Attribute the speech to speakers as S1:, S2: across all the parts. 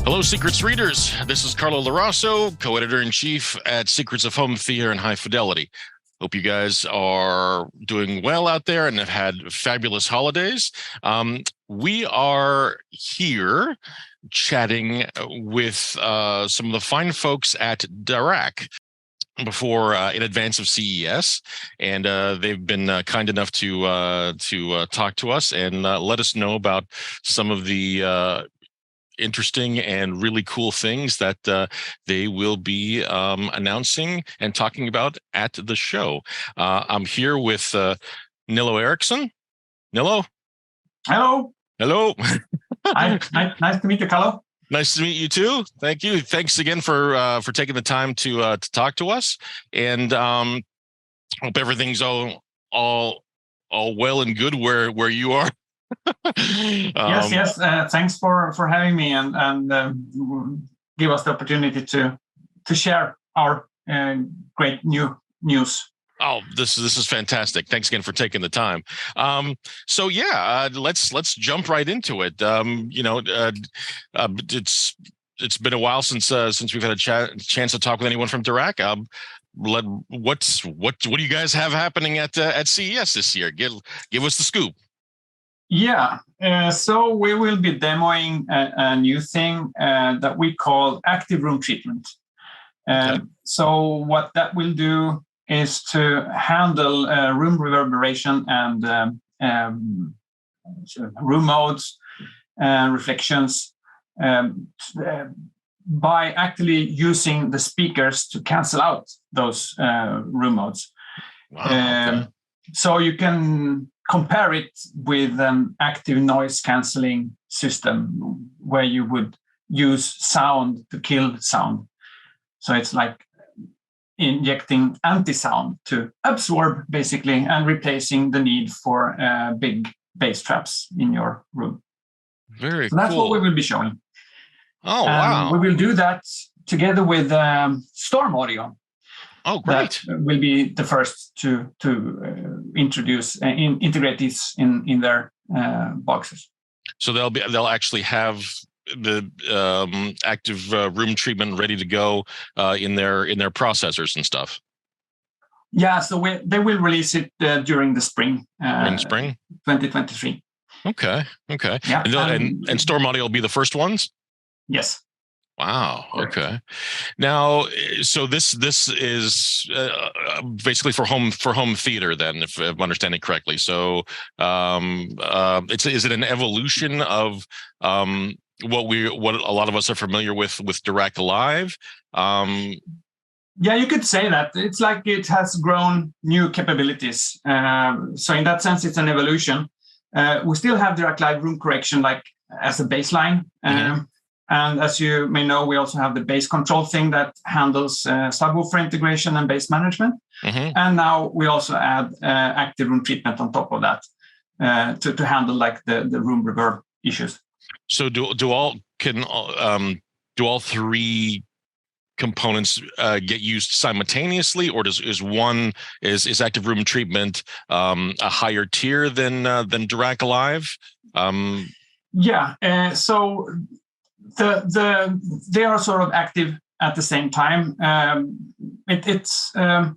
S1: Hello, Secrets readers. This is Carlo Larasso, co-editor-in-chief at Secrets of Home Theater and High Fidelity. Hope you guys are doing well out there and have had fabulous holidays. We are here chatting with some of the fine folks at Dirac before in advance of CES, and they've been kind enough to talk to us and let us know about some of the interesting and really cool things that they will be announcing and talking about at the show. I'm here with Nilo Eriksson. Nilo?
S2: Hello.
S1: Hello.
S2: Hi. Nice to meet you, Carlo.
S1: Nice to meet you too. Thank you. Thanks again for taking the time to talk to us, and hope everything's all well and good where you are.
S2: Yes. Thanks for having me and give us the opportunity to share our great news.
S1: Oh, this is fantastic. Thanks again for taking the time. Let's jump right into it. It's been a while since we've had a chance to talk with anyone from Dirac. What do you guys have happening at CES this year? Give us the scoop.
S2: Yeah, so we will be demoing a new thing that we call active room treatment.
S1: Okay.
S2: So what that will do is to handle room reverberation and room modes and reflections by actually using the speakers to cancel out those room modes.
S1: Wow, okay.
S2: So you can compare it with an active noise cancelling system where you would use sound to kill sound. So it's like injecting anti-sound to absorb, basically, and replacing the need for big bass traps in your room.
S1: Very
S2: so that's
S1: cool.
S2: what we will be showing.
S1: Oh, wow.
S2: We will do that together with Storm Audio.
S1: Oh, great.
S2: That will be the first to introduce integrate this in their boxes.
S1: So they'll actually have the active room treatment ready to go in their processors and stuff.
S2: Yeah, so they will release it during the spring.
S1: In spring
S2: 2023.
S1: Okay.
S2: Yeah,
S1: and Storm Audio will be the first ones.
S2: Yes.
S1: Wow. Okay. Now, so this is basically for home theater, then, if I'm understanding correctly. So, is it an evolution of what a lot of us are familiar with Dirac Live?
S2: Yeah, you could say that. It's like it has grown new capabilities. So in that sense, it's an evolution. We still have Dirac Live room correction like as a baseline. And as you may know, we also have the bass control thing that handles subwoofer integration and bass management. And now we also add active room treatment on top of that to handle like the room reverb issues.
S1: So do all three components get used simultaneously, or is active room treatment a higher tier than Dirac Live?
S2: So they are sort of active at the same time. It's how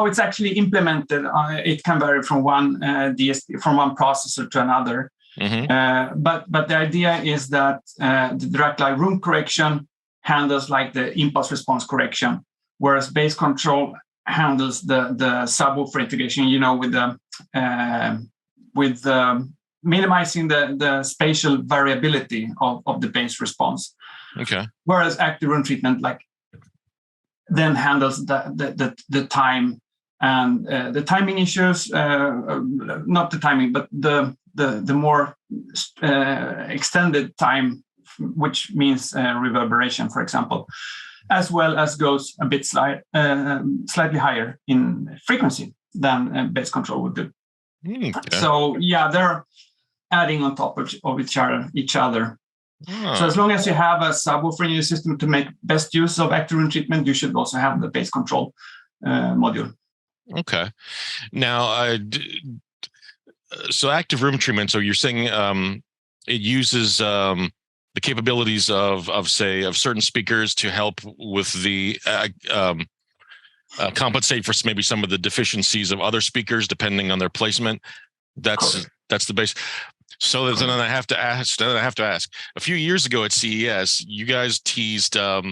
S2: it's actually implemented. It can vary from one DSP, from one processor to another. But the idea is that the Dirac Live room correction handles like the impulse response correction, whereas bass control handles the subwoofer integration. With minimizing the spatial variability of the bass response. Okay. Whereas active room treatment then handles the time and the timing issues, not the timing, but the more extended time, which means reverberation, for example, as well as goes a bit slightly higher in frequency than bass control would do. Okay. So yeah, they're adding on top of each other. So as long as you have a subwoofer in your system to make best use of active room treatment, you should also have the bass control module.
S1: Okay. Now, so active room treatment. So you're saying it uses the capabilities of certain speakers to help with the compensate for maybe some of the deficiencies of other speakers depending on their placement. That's the base. So then I have to ask. A few years ago at CES, you guys teased what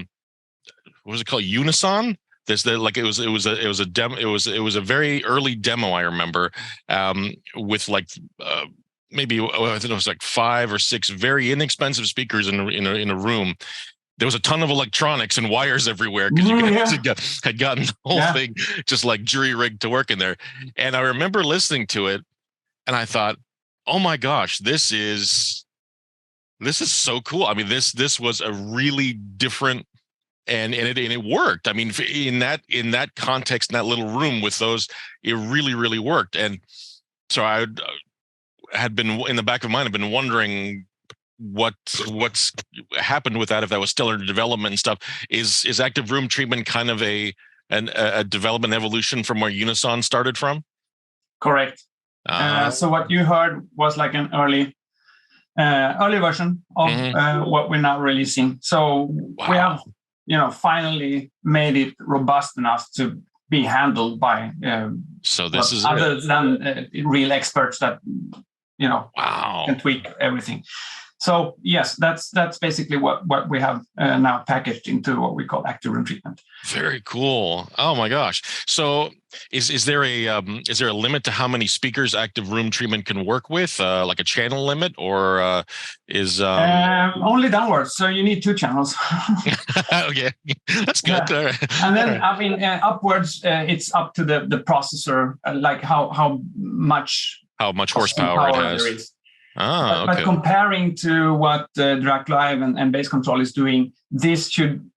S1: was it called? Unison. It was a very early demo, I remember, with maybe I think it was like 5 or 6 very inexpensive speakers in a room. There was a ton of electronics and wires everywhere because you guys had gotten the whole thing just like jury rigged to work in there. And I remember listening to it, and I thought, oh my gosh, this is so cool. I mean, this was a really different, and it worked. I mean, in that context, in that little room with those, it really worked. And so I had been in the back of my mind, I've been wondering what's happened with that, if that was still under development and stuff. Is active room treatment kind of a development evolution from where Unison started from?
S2: Correct. So what you heard was like an early version of what we're now releasing. So we have, finally made it robust enough to be handled by
S1: so this is
S2: other than real experts that can tweak everything. So yes, that's basically what we have now packaged into what we call active room treatment.
S1: Very cool. Oh my gosh. So is there a limit to how many speakers active room treatment can work with, like a channel limit, or is
S2: only downwards? So you need 2 channels.
S1: Okay, that's good.
S2: Yeah.
S1: Right.
S2: And then I mean upwards, it's up to the processor, like how much
S1: horsepower it has.
S2: There is.
S1: Okay.
S2: But comparing to what Dirac Live and base control is doing, this should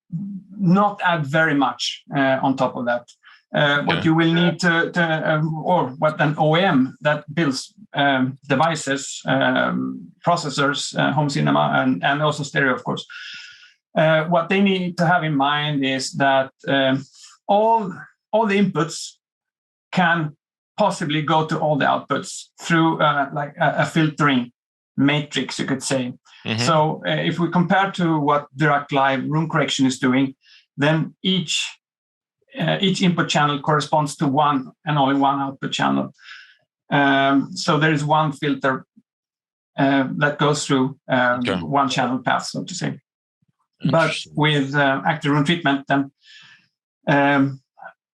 S2: not add very much on top of that. What you will need or what an OEM that builds devices, processors, home cinema, and also stereo, of course. What they need to have in mind is that all the inputs can possibly go to all the outputs through like a filtering matrix, you could say. So if we compare to what Dirac Live room correction is doing, then each input channel corresponds to one and only one output channel. So there is one filter that goes through one channel path, so to say. But with active room treatment, then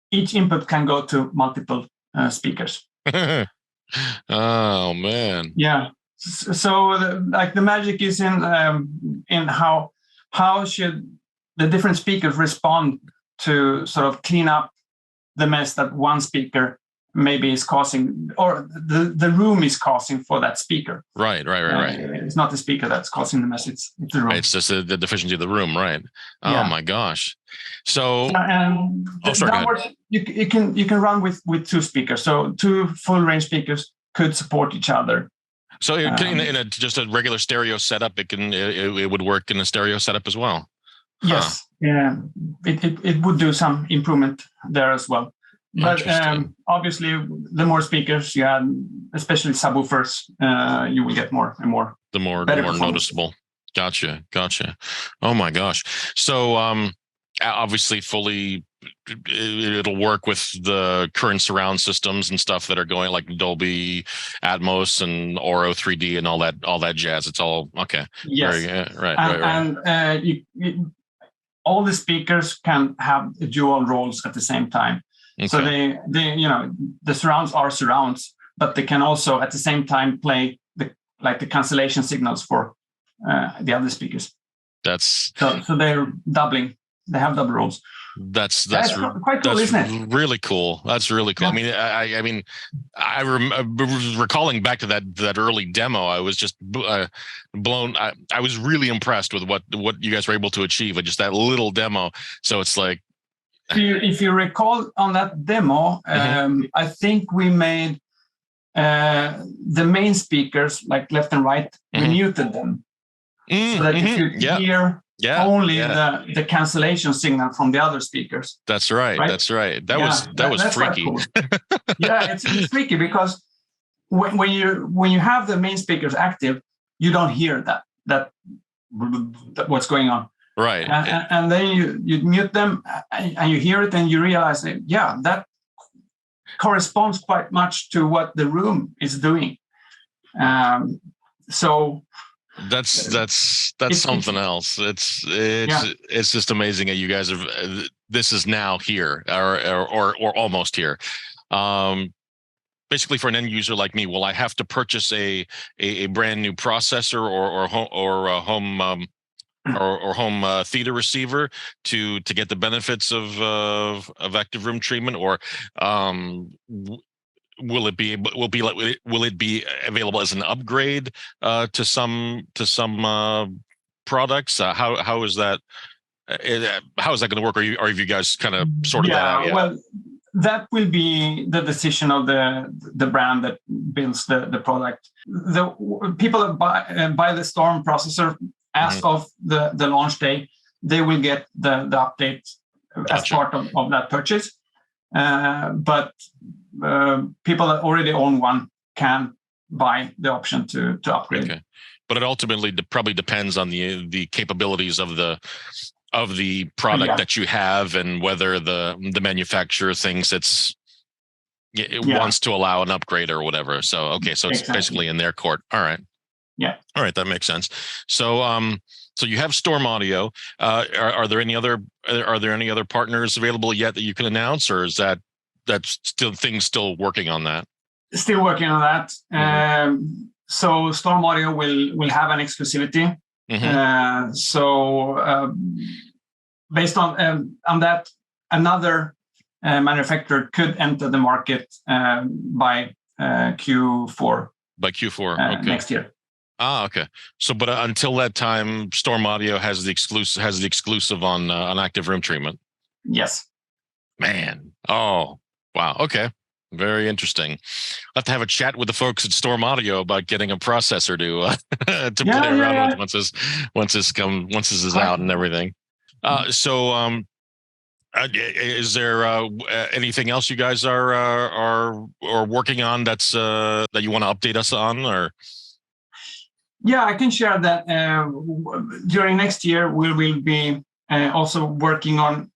S2: each input can go to multiple speakers.
S1: Oh man!
S2: Yeah. So like the magic is in how should the different speakers respond to sort of clean up the mess that one speaker maybe is causing, or the room is causing for that speaker.
S1: Right.
S2: It's not the speaker that's causing the mess; it's the room.
S1: It's just the deficiency of the room, right? Oh my gosh! So
S2: downwards, you can run with 2 speakers. So 2 full range speakers could support each other.
S1: So in just a regular stereo setup, it would work in a stereo setup as well.
S2: Yes, yeah, it would do some improvement there as well. But obviously, the more speakers you add, especially subwoofers, you will get more and more.
S1: The more noticeable. Gotcha. Oh my gosh. So obviously, it'll work with the current surround systems and stuff that are going, like Dolby Atmos and Oro 3D and all that jazz. It's all okay.
S2: Yes.
S1: Right.
S2: And all the speakers can have dual roles at the same time. Okay. So they the surrounds are surrounds, but they can also at the same time play the cancellation signals for the other speakers. So they're doubling. They have double roles.
S1: That's
S2: quite cool, isn't it?
S1: Really cool. That's really cool. Yeah. I mean, I recalling back to that early demo. I was just blown. I was really impressed with what you guys were able to achieve with just that little demo. So it's like,
S2: if you recall on that demo, I think we made the main speakers, like left and right, we muted them so that you could hear only the cancellation signal from the other speakers.
S1: That's right. That's right. That was freaky.
S2: Cool. Yeah, it's freaky because when you have the main speakers active, you don't hear that what's going on.
S1: Right.
S2: And then you mute them and you hear it and you realize that, yeah, that corresponds quite much to what the room is doing. So
S1: that's something else. It's just amazing that you guys are. This is now here or almost here. Basically, for an end user like me, will I have to purchase a brand new processor or a home theater receiver to get the benefits of active room treatment, or will it be available as an upgrade to some products? How is that? How is that going to work? Or have you guys kind of sorted that out yet?
S2: Well, that will be the decision of the brand that builds the product. The people that buy the Storm processor as of the launch day, they will get the update as part of that purchase. But people that already own one can buy the option to upgrade.
S1: Okay. But it ultimately probably depends on the capabilities of the product that you have, and whether the manufacturer thinks it wants to allow an upgrade or whatever. So so it's basically in their court. All right.
S2: Yeah.
S1: All right, that makes sense. So so you have Storm Audio. Are there any other partners available yet that you can announce, or is that's still working on that?
S2: Still working on that. So Storm Audio will have an exclusivity. Based on that, another manufacturer could enter the market by Q4.
S1: By Q4, okay.
S2: Next year.
S1: Okay. So, but until that time, Storm Audio has the exclusive on active room treatment.
S2: Yes.
S1: Man. Oh, wow. Okay. Very interesting. I'll have to have a chat with the folks at Storm Audio about getting a processor to play around with once this is out and everything. So, is there anything else you guys are working on that you want to update us on, or?
S2: Yeah, I can share that during next year we will be also working on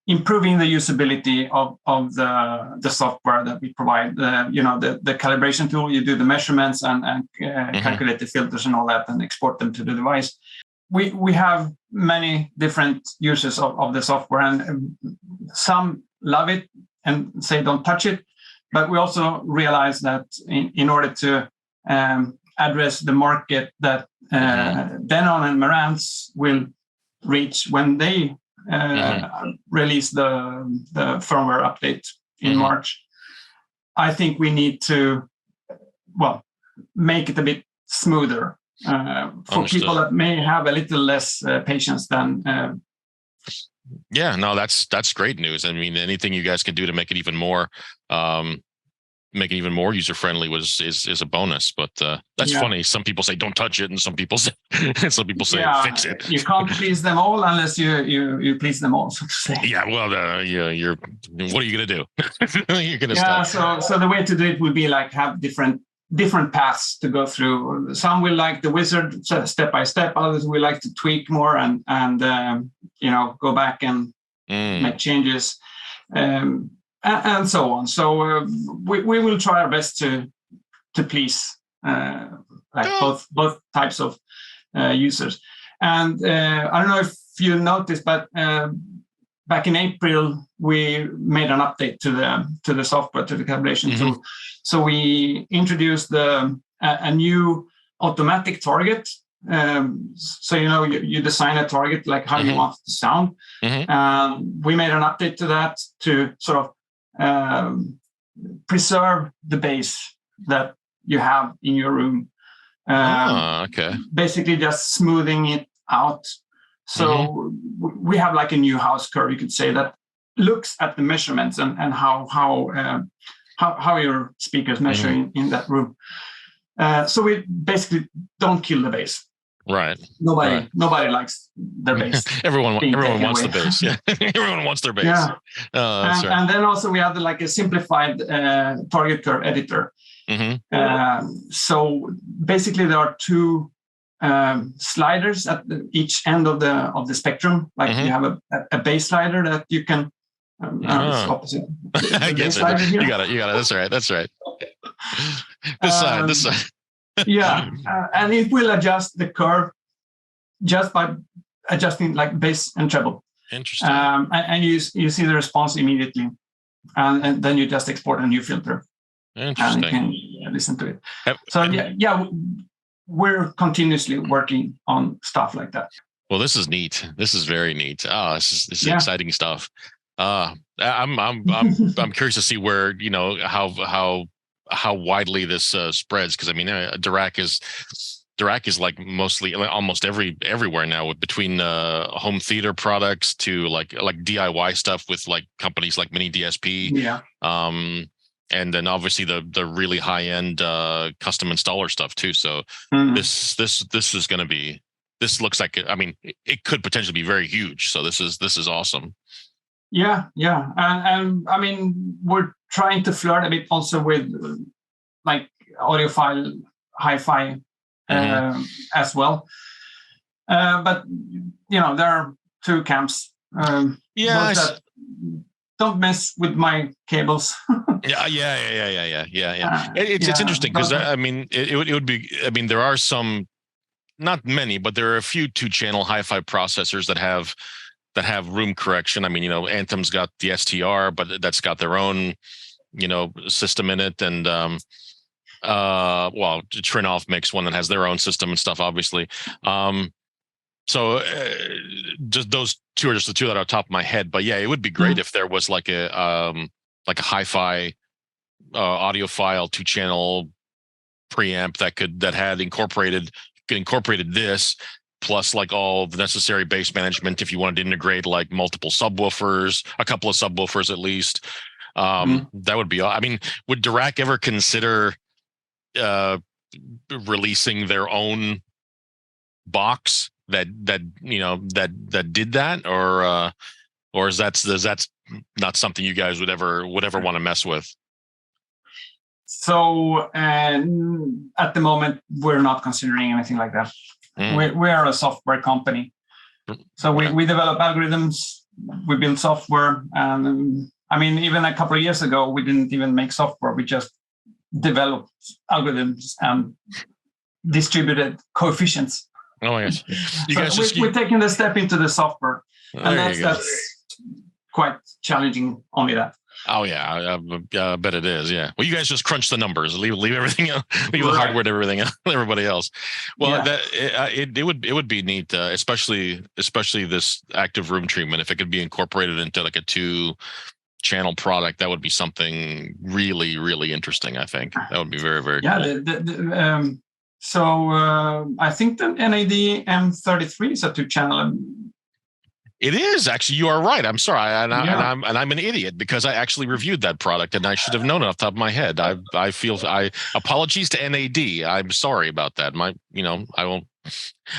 S2: improving the usability of the software that we provide. The calibration tool, you do the measurements and calculate the filters and all that and export them to the device. We have many different users of the software, and some love it and say don't touch it. But we also realize that in order to address the market that Denon and Marantz will reach when they release the firmware update in March, I think we need to make it a bit smoother for people that may have a little less patience than.
S1: Yeah, no, that's great news. I mean, anything you guys can do to make it even more user friendly is a bonus. But that's funny. Some people say don't touch it, and some people say fix it.
S2: You can't please them all unless you please them all, so to say.
S1: Yeah, well, you're what are you gonna do? You're gonna stop.
S2: So the way to do it would be have different paths to go through. Some will like the wizard step by step. Others will like to tweak more and go back and make changes. And so on. So we will try our best to please both types of users. And I don't know if you noticed, but back in April we made an update to the software, to the calibration tool. So we introduced a new automatic target. So you design a target like how you want it to sound. We made an update to that to sort of preserve the bass that you have in your room. Basically just smoothing it out. So we have a new house curve, you could say, that looks at the measurements and how your speakers measure in that room. So we basically don't kill the bass.
S1: Right.
S2: Nobody likes their bass.
S1: everyone wants the bass. Yeah. Everyone wants their bass.
S2: Yeah. And then also we have a simplified target curve editor. So basically there are two sliders at each end of the spectrum. Like you have a bass slider that you can. It's opposite.
S1: I guess you got it. You got it. That's right. This side.
S2: Yeah, and it will adjust the curve just by adjusting like bass and treble.
S1: Interesting.
S2: And you see the response immediately, and then you just export a new filter.
S1: Interesting.
S2: And you can listen to it. So yeah, we're continuously working on stuff like that.
S1: Well, this is neat. This is very neat. This is exciting stuff. I'm curious to see where, how widely this spreads, because I mean, Dirac is like mostly almost everywhere now, with between home theater products to like DIY stuff with like companies like Mini DSP.
S2: Yeah.
S1: And then obviously the really high end custom installer stuff too. So this is going to be, this looks like, I mean, it could potentially be very huge. So this is awesome.
S2: Yeah. And I mean, we're trying to flirt a bit also with like audiophile, hi-fi as well. But there are two camps. That don't mess with my cables.
S1: Yeah. It's interesting because I mean, it would be. I mean, there are some, not many, but there are a few 2-channel hi-fi processors that have room correction. I mean, Anthem's got the STR, but that's got their own, system in it, and Trinoff makes one that has their own system and stuff, obviously. So just those two are just the two that are on top of my head. But yeah, it would be great if there was like a hi-fi audiophile 2-channel preamp that had incorporated this, plus like all the necessary bass management if you wanted to integrate like multiple subwoofers, a couple of subwoofers at least. That would be, I mean, would Dirac ever consider releasing their own box that did that, or is that not something you guys would ever want to mess with?
S2: So at the moment, we're not considering anything like that. We are a software company, so we develop algorithms, we build software, and I mean, even a couple of years ago, we didn't even make software. We just developed algorithms and distributed coefficients.
S1: Oh my gosh!
S2: We're taking the step into the software, and that's quite challenging. Only that.
S1: Oh yeah, I bet it is. Yeah. Well, you guys just crunch the numbers, leave everything else, leave the hardware to everybody else. Well, it would be neat, especially this active room treatment. If it could be incorporated into like a 2-channel product, that would be something really, really interesting. I think that would be very, very cool.
S2: So I think the NAD M33 is a 2-channel.
S1: It is actually. You are right. I'm sorry, and I'm an idiot because I actually reviewed that product and I should have known it off the top of my head. I feel apologies to NAD. I'm sorry about that.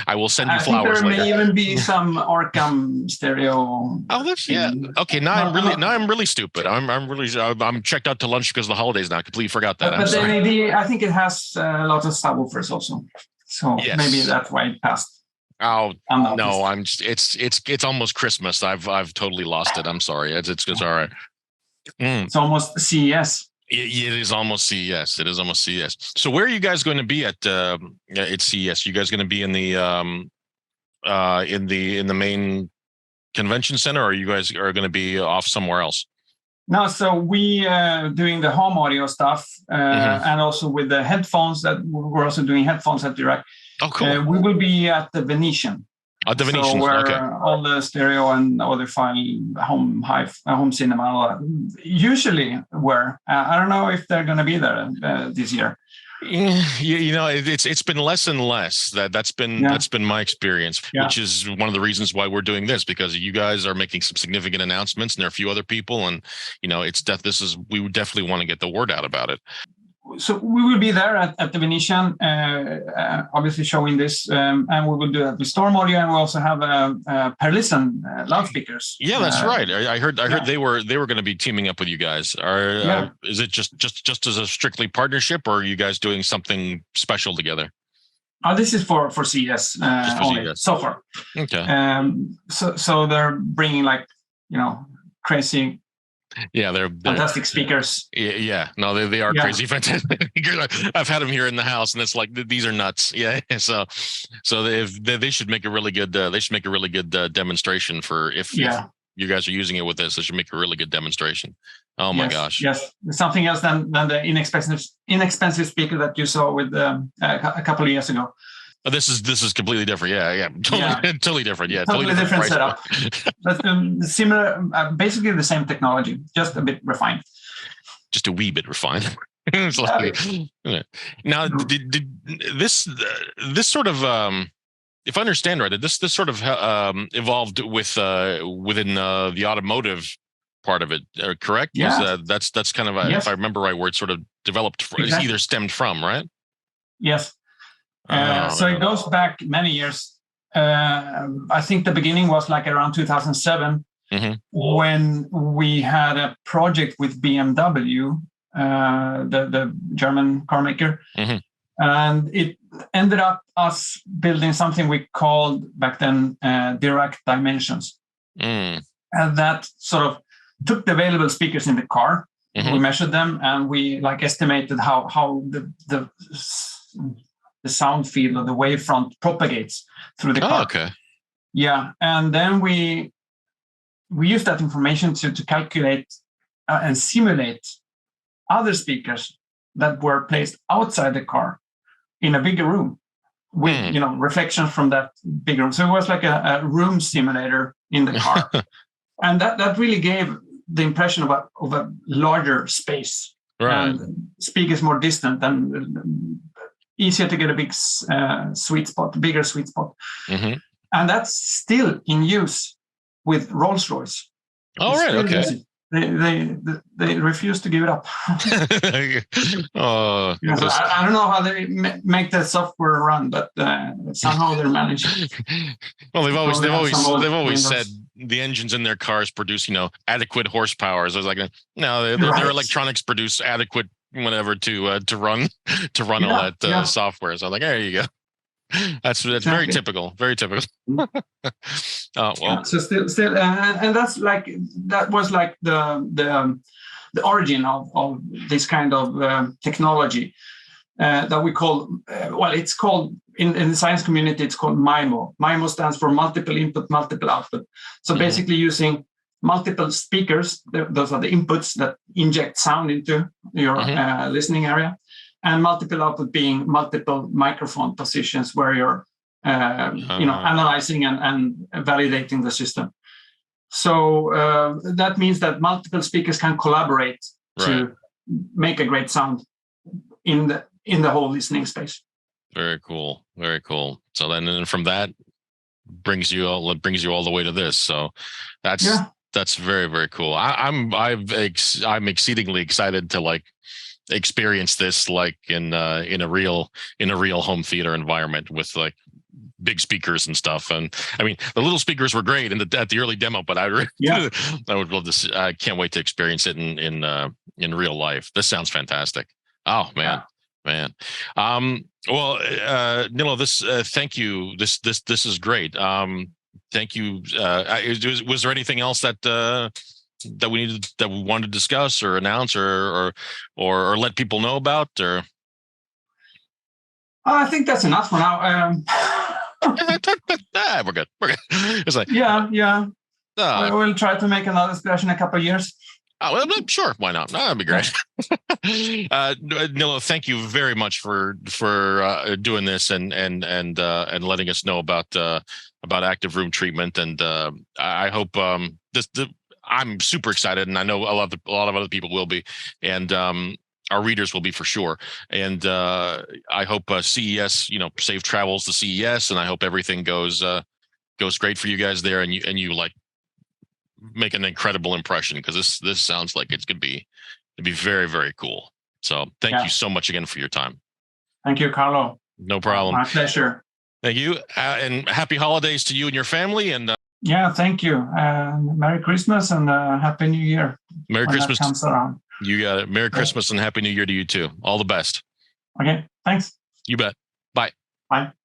S1: I will send you flowers later.
S2: There may even be some Orcam stereo.
S1: Oh, that's okay. Now I'm really stupid. I'm checked out to lunch because of the holidays now. I completely forgot that.
S2: But the NAD, I think it has lots of subwoofers also. So maybe that's why it passed.
S1: Oh no! It's almost Christmas. I've totally lost it. I'm sorry. It's all right.
S2: It's almost CES.
S1: It is almost CES. It is almost CES. So where are you guys going to be at CES? You guys going to be in the main convention center, or you guys are going to be off somewhere else?
S2: No, so we doing the home audio stuff, and also with the headphones. That we're also doing headphones at Dirac.
S1: Oh, cool.
S2: We will be at the Venetian.
S1: At the Venetian,
S2: where all the stereo and audiophile home cinema usually were. I don't know if they're going to be there this year.
S1: It's been less and less. That's been my experience, which is one of the reasons why we're doing this, because you guys are making some significant announcements, and there are a few other people, and we would definitely want to get the word out about it.
S2: So we will be there at the Venetian, obviously showing this, and we will do that with Storm Audio, and we also have per listen loudspeakers.
S1: Yeah, that's right. I heard they were going to be teaming up with you guys. Is it just as a strictly partnership, or are you guys doing something special together?
S2: Oh, this is for CES only
S1: CES.
S2: so far.
S1: Okay.
S2: So they're bringing like crazy.
S1: Yeah, they're
S2: fantastic speakers.
S1: Yeah, no, they are crazy fantastic. I've had them here in the house, and it's like these are nuts. Yeah, so they should make a really good demonstration for if you guys are using it with this. They should make a really good demonstration. Oh my gosh!
S2: Yes, something else than the inexpensive speaker that you saw with a couple of years ago.
S1: This is completely different. Yeah, totally different. Yeah,
S2: totally different setup. But similar, basically the same technology, just a bit refined.
S1: Just a wee bit refined. It's like, now, did this sort of, if I understand right, this sort of evolved within the automotive part of it, correct?
S2: Yeah,
S1: that's kind of if I remember right, where it sort of developed, either stemmed from, right?
S2: Yes. So it goes back many years. I think the beginning was like around 2007, when we had a project with BMW, the German car maker, and it ended up us building something we called back then Dirac dimensions, and that sort of took the available speakers in the car. We measured them, and we like estimated how the sound field or the wavefront propagates through the car.
S1: Okay.
S2: Yeah, and then we use that information to calculate and simulate other speakers that were placed outside the car in a bigger room with reflections from that big room. So it was like a room simulator in the car, and that really gave the impression of a larger space,
S1: right?
S2: And speakers more distant and easier to get a big bigger sweet spot. And that's still in use with Rolls-Royce.
S1: Oh, right, okay.
S2: They refuse to give it up.
S1: I
S2: don't know how they make the software run, but somehow they're managing.
S1: Well, they've always said the engines in their cars produce adequate horsepower. So it's like no, their electronics produce adequate whatever to run all that software. So I'm like, there you go. That's exactly. Very typical. Very typical.
S2: So still, and that was like the origin of this kind of technology that we call it's called in the science community, it's called MIMO. MIMO stands for multiple input, multiple output. So basically using multiple speakers, those are the inputs that inject sound into your listening area, and multiple output being multiple microphone positions where you're analyzing and validating the system. So that means that multiple speakers can collaborate to make a great sound in the whole listening space.
S1: Very cool. Very cool. So then from that brings you all the way to this. So that's very, very cool. I'm exceedingly excited to experience this in a real home theater environment with big speakers and stuff. And I mean, the little speakers were great at the early demo, but I would love to. I can't wait to experience it in real life. This sounds fantastic. Oh man. Man. Well, Nilo, this thank you. This is great. Thank you. Was there anything else that we wanted to discuss or announce or let people know about? Or
S2: I think that's enough for now.
S1: We're good. It's like
S2: I will try to make another splash in a couple of years.
S1: Oh, well, sure. Why not? That'd be great. Nilo, thank you very much for doing this and letting us know about active room treatment. And I hope I'm super excited, and I know a lot of other people will be, and our readers will be for sure. And I hope CES, safe travels to CES, and I hope everything goes great for you guys there, and you make an incredible impression, because this sounds like it'd be very, very cool. So thank you so much again for your time.
S2: Thank you, Carlo.
S1: No problem.
S2: My pleasure.
S1: Thank you, and happy holidays to you and your family. And
S2: thank you. Merry Christmas and Happy New Year.
S1: Merry Christmas
S2: comes around.
S1: You got it. Merry Christmas and Happy New Year to you too. All the best.
S2: Okay. Thanks.
S1: You bet. Bye.
S2: Bye.